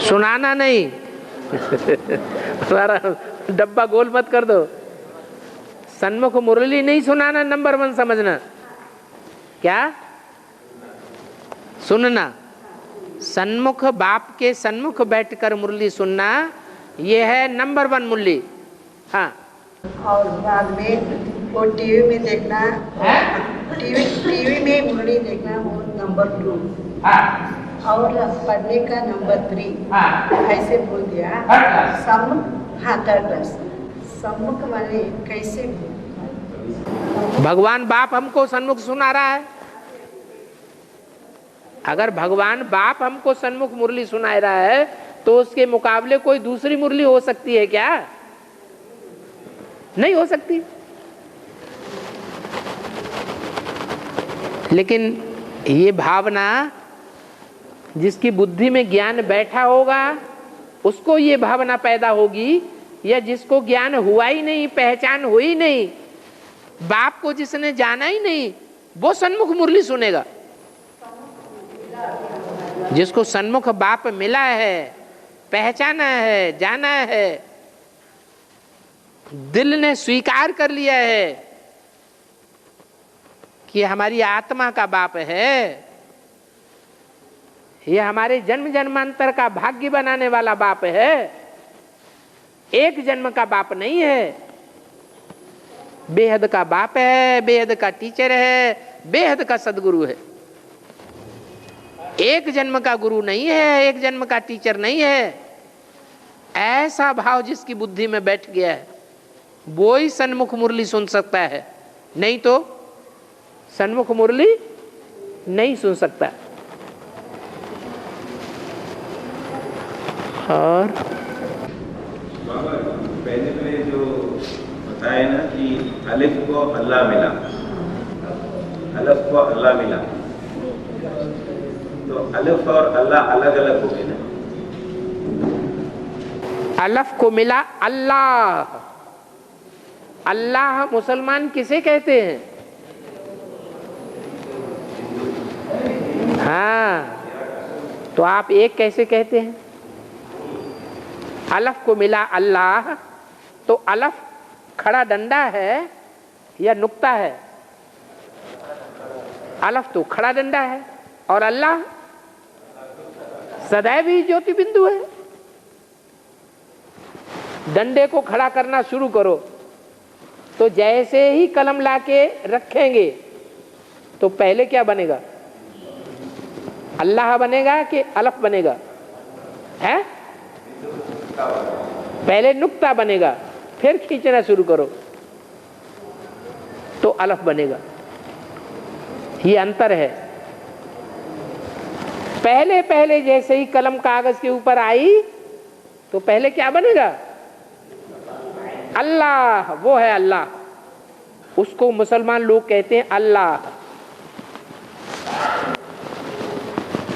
सुनाना नहीं तुम्हारा डब्बा गोल मत कर दो। सन्मुख मुरली नहीं सुनाना नंबर 1 समझना। क्या? सुनना। सन्मुख बाप के सन्मुख बैठकर मुरली सुनना, यह है नंबर 1 मुरली। हाँ, और बाद में वो टीवी में देखना, टीवी में मुरली देखना वो नंबर 2। और पढ़ने का नंबर 3। ऐसे बोल दिया। सम्मुख, हाँ, 3rd क्लास। सम्मुख माने कैसे? भगवान बाप हमको सन्मुख सुना रहा है। अगर भगवान बाप हमको सन्मुख मुरली सुना रहा है तो उसके मुकाबले कोई दूसरी मुरली हो सकती है क्या? नहीं हो सकती। लेकिन ये भावना जिसकी बुद्धि में ज्ञान बैठा होगा उसको ये भावना पैदा होगी, या जिसको ज्ञान हुआ ही नहीं, पहचान हुई नहीं, बाप को जिसने जाना ही नहीं, वो सन्मुख मुरली सुनेगा। जिसको सन्मुख बाप मिला है, पहचाना है, जाना है, दिल ने स्वीकार कर लिया है कि हमारी आत्मा का बाप है, यह हमारे जन्म जन्मांतर का भाग्य बनाने वाला बाप है, एक जन्म का बाप नहीं है, बेहद का बाप है, बेहद का टीचर है, बेहद का सदगुरु है। एक जन्म का गुरु नहीं है, एक जन्म का टीचर नहीं है। ऐसा भाव जिसकी बुद्धि में बैठ गया है वो ही सन्मुख मुरली सुन सकता है, नहीं तो सन्मुख मुरली नहीं सुन सकता। और पहले में जो बताया ना कि अलिफ को अल्लाह मिला, अलफ को अल्लाह मिला, तो अलिफ और अल्लाह अलग अलग हो गए ना। अलफ को मिला अल्लाह, अल्लाह मुसलमान किसे कहते हैं? हाँ, तो आप एक कैसे कहते हैं? अलफ को मिला अल्लाह, तो अलफ खड़ा डंडा है या नुक्ता है? अलफ तो खड़ा डंडा है और अल्लाह सदैव ही ज्योति बिंदु है। डंडे को खड़ा करना शुरू करो तो जैसे ही कलम लाके रखेंगे तो पहले क्या बनेगा? अल्लाह बनेगा कि अलफ बनेगा? है? पहले नुक्ता बनेगा, फिर खींचना शुरू करो तो अलफ बनेगा। ये अंतर है। पहले पहले जैसे ही कलम कागज के ऊपर आई तो पहले क्या बनेगा? अल्लाह, वो है अल्लाह। उसको मुसलमान लोग कहते हैं अल्लाह।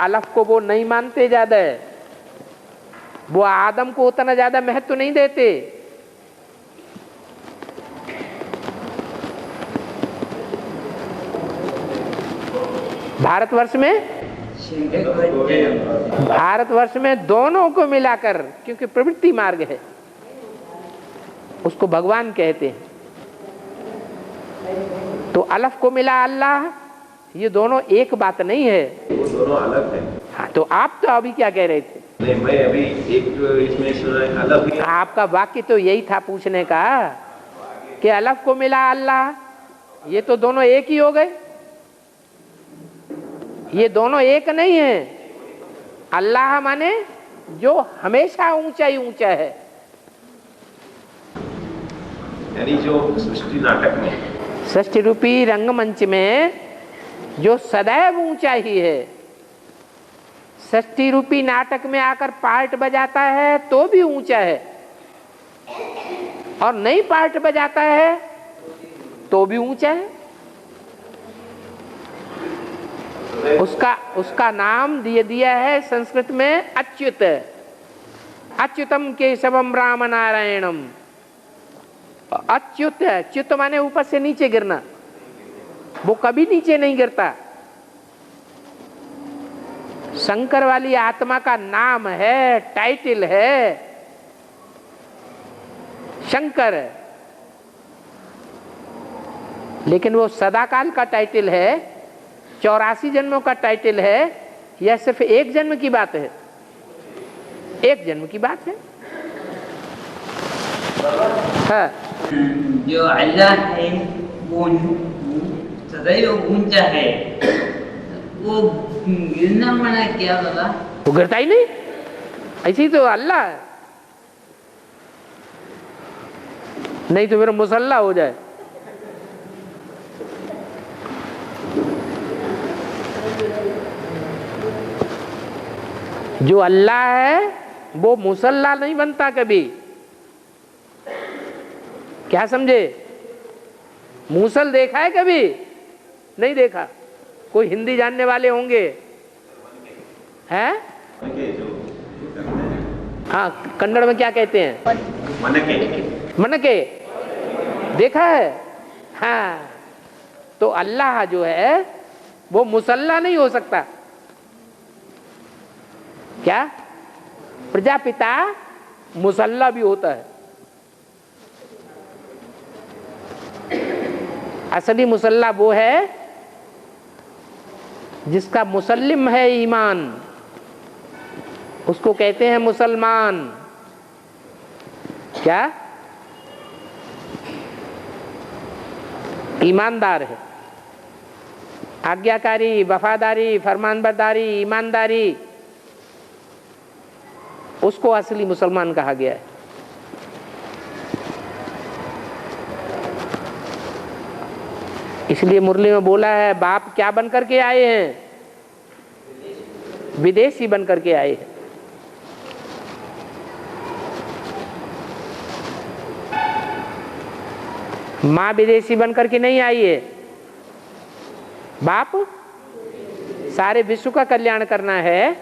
अलफ को वो नहीं मानते ज्यादा, वो आदम को उतना ज्यादा महत्व नहीं देते। भारतवर्ष में दोनों को मिलाकर, क्योंकि प्रवृत्ति मार्ग है, उसको भगवान कहते हैं। तो अलफ को मिला अल्लाह, ये दोनों एक बात नहीं है, वो दोनों अलग है। हाँ, तो आप तो अभी क्या कह रहे थे? नहीं, मैं अभी एक इसमें सुना है अलग ही। आपका वाक्य तो यही था पूछने का कि अलफ को मिला अल्लाह, ये तो दोनों एक ही हो गए। ये दोनों एक नहीं है। अल्लाह माने जो हमेशा ऊंचा ही ऊंचा है, यानी जो सृष्टि नाटक में, सृष्टि रूपी रंगमंच में जो सदैव ऊंचा ही है। सृष्टि रूपी नाटक में आकर पार्ट बजाता है तो भी ऊंचा है, और नहीं पार्ट बजाता है तो भी ऊंचा है। उसका नाम दिया है संस्कृत में अच्युत। अच्युतम केशवम राम नारायणम। अच्युत, च्युत माने ऊपर से नीचे गिरना, वो कभी नीचे नहीं गिरता। शंकर वाली आत्मा का नाम है, टाइटल है शंकर, लेकिन वो सदाकाल का टाइटल है, 84 जन्मों का टाइटल है, या सिर्फ एक जन्म की बात है? एक जन्म की बात है। हाँ। जो अल्लाह है वो सदैव ऊंचा है, वो गिरना मना क्या बाबा? वो गिरता ही नहीं, ऐसे ही तो अल्लाह है। नहीं तो मेरा मुसल्ला हो जाए। जो अल्लाह है वो मुसल्ला नहीं बनता कभी। क्या समझे? मूसल देखा है कभी? नहीं देखा। कोई हिंदी जानने वाले होंगे? हैं? हाँ, कन्नड़ में क्या कहते हैं? मनके। मनके देखा है? हाँ, तो अल्लाह जो है वो मुसल्ला नहीं हो सकता। क्या? प्रजापिता मुसल्ला भी होता है। असली मुसल्ला वो है जिसका मुसल्लिम है ईमान, उसको कहते हैं मुसलमान। क्या? ईमानदार है, आज्ञाकारी, वफादारी, फरमानबरदारी, ईमानदारी, उसको असली मुसलमान कहा गया है। इसलिए मुरली में बोला है, बाप क्या बन करके आए हैं? विदेशी बन करके आए हैं। माँ विदेशी बन करके नहीं आई है। बाप सारे विश्व का कल्याण करना है,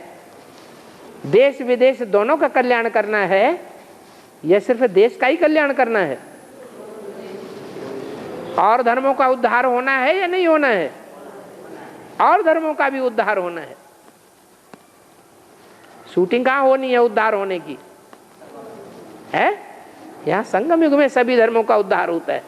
देश विदेश दोनों का कल्याण करना है, या सिर्फ देश का ही कल्याण करना है? और धर्मों का उद्धार होना है या नहीं होना है? और धर्मों का भी उद्धार होना है। शूटिंग कहाँ होनी है उद्धार होने की? है यहाँ संगम युग में सभी धर्मों का उद्धार होता है।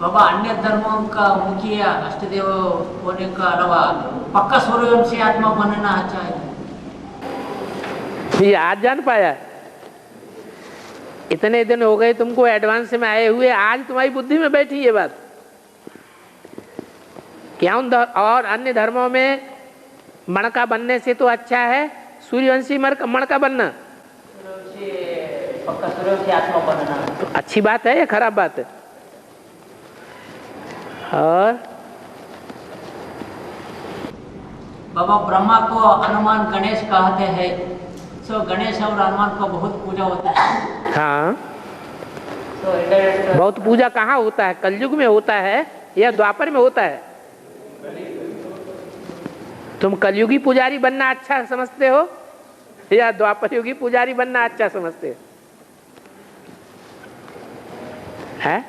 बाबा अन्य धर्मों का मुखिया अष्टदेव होने का अलावा पक्का सूर्यवंशी आत्मा बनना चाहिए। ये आज जान पाया? इतने दिन हो गए तुमको एडवांस में आए हुए, आज तुम्हारी बुद्धि में बैठी ये बात? क्या और अन्य धर्मों में मणका बनने से तो अच्छा है सूर्यवंशी मणका बनना? पक्का सूर्यवंशी आत्मा बनना तो अच्छी बात है या खराब बात है? और बाबा ब्रह्मा को हनुमान गणेश कहते हैं, तो गणेश और हनुमान को बहुत पूजा होता है। हाँ, तो बहुत पूजा कहाँ होता है? कलयुग में होता है या द्वापर में होता है? तुम कलयुगी पुजारी बनना अच्छा समझते हो या द्वापर युगी पुजारी बनना अच्छा समझते हो? है?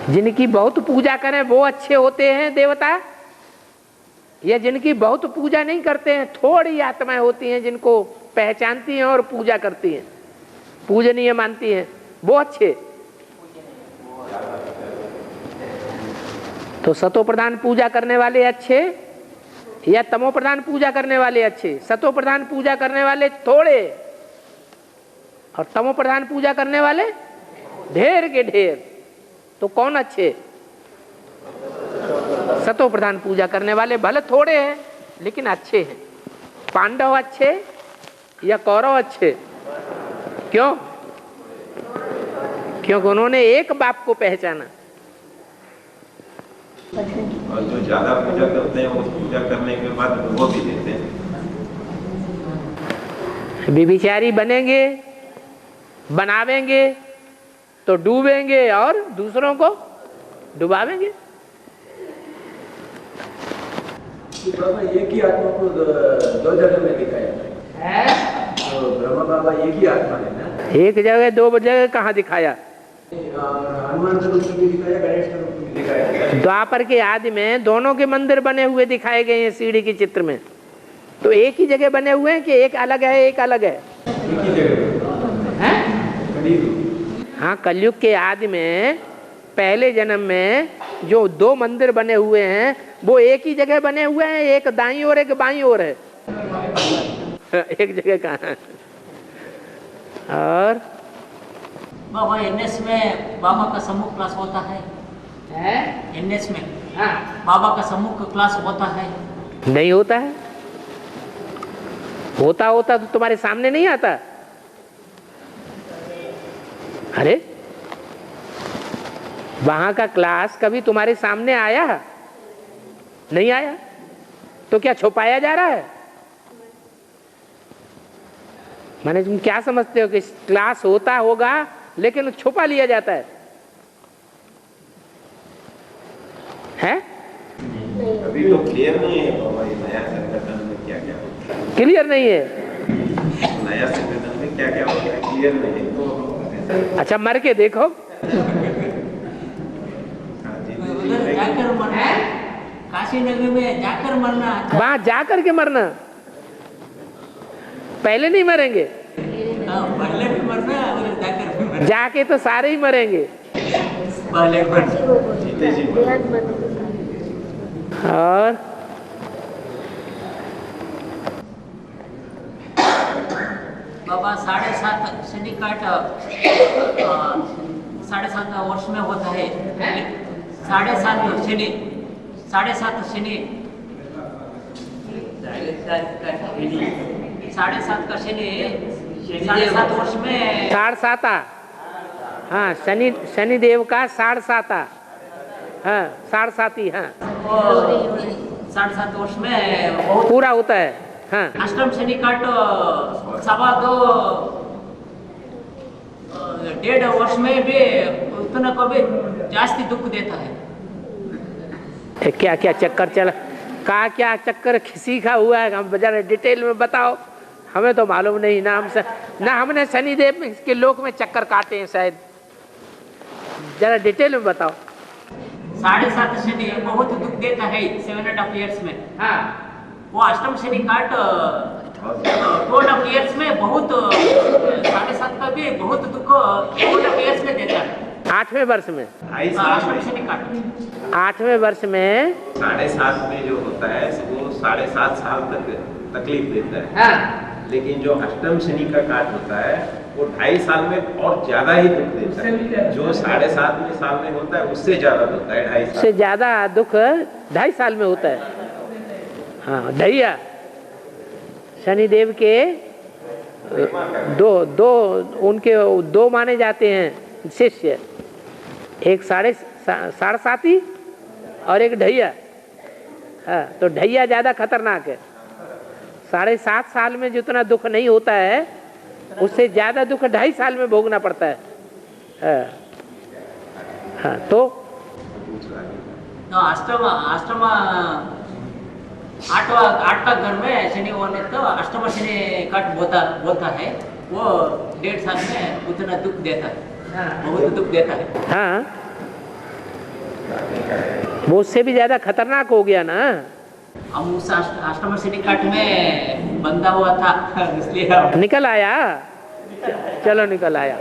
जिनकी बहुत पूजा करें वो अच्छे होते हैं देवता, या जिनकी बहुत पूजा नहीं करते हैं, थोड़ी आत्माएं होती हैं जिनको पहचानती हैं और पूजा करती हैं, पूजनीय मानती हैं, वो अच्छे? तो सतो प्रधान पूजा करने वाले अच्छे या तमो प्रधान पूजा करने वाले अच्छे? सतो प्रधान पूजा करने वाले थोड़े और तमो प्रधान पूजा करने वाले ढेर के ढेर। तो कौन अच्छे? सतो प्रधान पूजा करने वाले भले थोड़े हैं लेकिन अच्छे हैं। पांडव अच्छे या कौरव अच्छे? क्यों? क्योंकि उन्होंने एक बाप को पहचाना। और जो ज्यादा पूजा करते हैं वो पूजा करने के बाद वो भी देते हैं। व्यभिचारी बनेंगे, बनावेंगे तो डूबेंगे और दूसरों को डुबावेंगे। बाबा एक ही आत्मा को दो जगह में दिखाया है। तो ब्रह्मा बाबा एक ही आत्मा है ना? एक जगह दो जगह कहाँ दिखाया? हनुमान का रूप भी दिखाया, गणेश का रूप भी दिखाया। द्वापर के आदि में दोनों के मंदिर बने हुए दिखाए गए हैं सीढ़ी के चित्र में। तो एक ही जगह बने हुए हैं कि एक अलग है एक अलग है? एक ही जगह है। हाँ, कलयुग के आदि में पहले जन्म में जो दो मंदिर बने हुए हैं वो एक ही जगह बने हुए हैं, एक दाईं ओर एक बाईं ओर है। एक जगह कहाँ है? और बाबा एनएस में बाबा का समूह क्लास होता है? एनएस में बाबा का समूह क्लास होता है? नहीं होता है। होता तो तुम्हारे सामने नहीं आता। अरे वहां का क्लास कभी तुम्हारे सामने आया? नहीं आया। तो क्या छुपाया जा रहा है? माने तुम क्या समझते हो कि क्लास होता होगा लेकिन छुपा लिया जाता है? अभी तो क्लियर नहीं है बाबा ये नया संगठन में क्या क्या होता है। क्लियर नहीं है? नया संगठन में क्या क्या होता है क्लियर नहीं है। तो अच्छा मर के देखो। जाकर मरना, काशी नगरी में जाकर मरना। वहां जाकर के मरना? पहले नहीं मरेंगे? पहले भी मरना और जाकर भी मरना। जाके तो सारे ही मरेंगे। पहले जीते जी और बाबा 7.5 शनि काट 7.5 वर्ष में होता है। 7.5 शनि 7.5 शनि 7.5 का शनि 7.5 वर्ष में 7.5। हाँ, शनि देव का 7.5। हाँ, 7.5। हाँ, 7.5 वर्ष में बहुत पूरा होता है। हाँ, अष्टम शनि काट 2.25 1.5 वर्ष में भी उतना को भी जास्ती दुख देता है। क्या क्या चक्कर चला, क्या चक्कर सीखा हुआ है, हम जरा डिटेल में बताओ, हमें तो मालूम नहीं ना, हमने शनिदेव के लोक में चक्कर काटे हैं शायद, जरा डिटेल में बताओ। 7.5 शनि बहुत दुख देता है 7.5 years में। हाँ, वो अष्टम शनि काट 2.5 years में बहुत 7.5 का भी बहुत दुख 2.5 years में देता है। 8वें वर्ष में, अष्टम शनि काट 8वें वर्ष में 7.5 में जो होता है वो 7.5 साल तक तकलीफ देता है। हाँ, लेकिन जो अष्टम शनि का काट होता है वो 2.5 साल में और ज्यादा ही दुख देता है। जो 7.5 साल में होता है उससे ज्यादा होता है 2.5 साल उससे ज्यादा दुख 2.5 साल में होता है। हाँ, ढैया शनिदेव के दो उनके 2 माने जाते हैं शिष्य, एक 7.5 और एक ढैया। हाँ, तो ढैया ज्यादा खतरनाक है। 7.5 साल में जितना दुख नहीं होता है उससे ज्यादा दुख 2.5 साल में भोगना पड़ता है। हाँ, तो अष्टम 8वां घर में शनि होने तो अष्टम शनि काट बोलता है, वो 1.5 साल में उतना दुख देता है, बहुत दुख देता है। हाँ, वो उससे भी ज्यादा खतरनाक हो गया ना। हम उस अष्टम शनि काट में बंधा हुआ था इसलिए निकल आया, चलो निकल आया।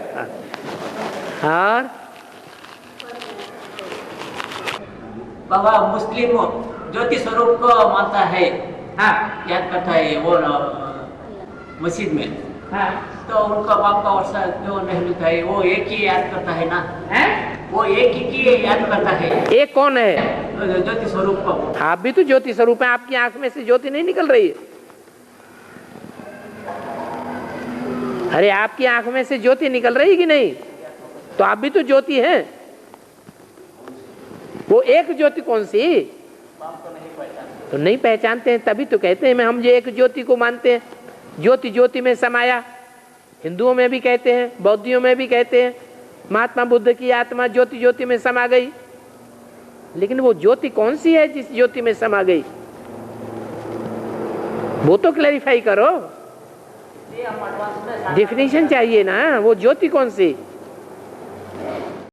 हाँ, और बाबा मुस्लिम ज्योति स्वरूप को मानता है। हाँ, याद करता है वो मस्जिद में। हाँ, तो उनका बाप का वर्षा क्यों नहीं मिलता है, वो एक ही याद करता है ना। है? वो एक ही की याद करता है। एक कौन है? ज्योति स्वरूप को। आप भी तो ज्योति स्वरूप है, आपकी आंख में से ज्योति नहीं निकल रही है? अरे आपकी आंख में से ज्योति निकल रही कि नहीं? तो आप भी तो ज्योति हैं। वो एक ज्योति कौन सी? तो नहीं पहचानते हैं, तभी तो कहते हैं हम जो एक ज्योति को मानते हैं। ज्योति ज्योति में समाया, हिंदुओं में भी कहते हैं, बौद्धियों में भी कहते हैं, महात्मा बुद्ध की आत्मा ज्योति ज्योति में समा गई। लेकिन वो ज्योति कौन सी है जिस ज्योति में समा गई? वो तो क्लैरिफाई करो, डेफिनेशन चाहिए ना। वो ज्योति कौन सी?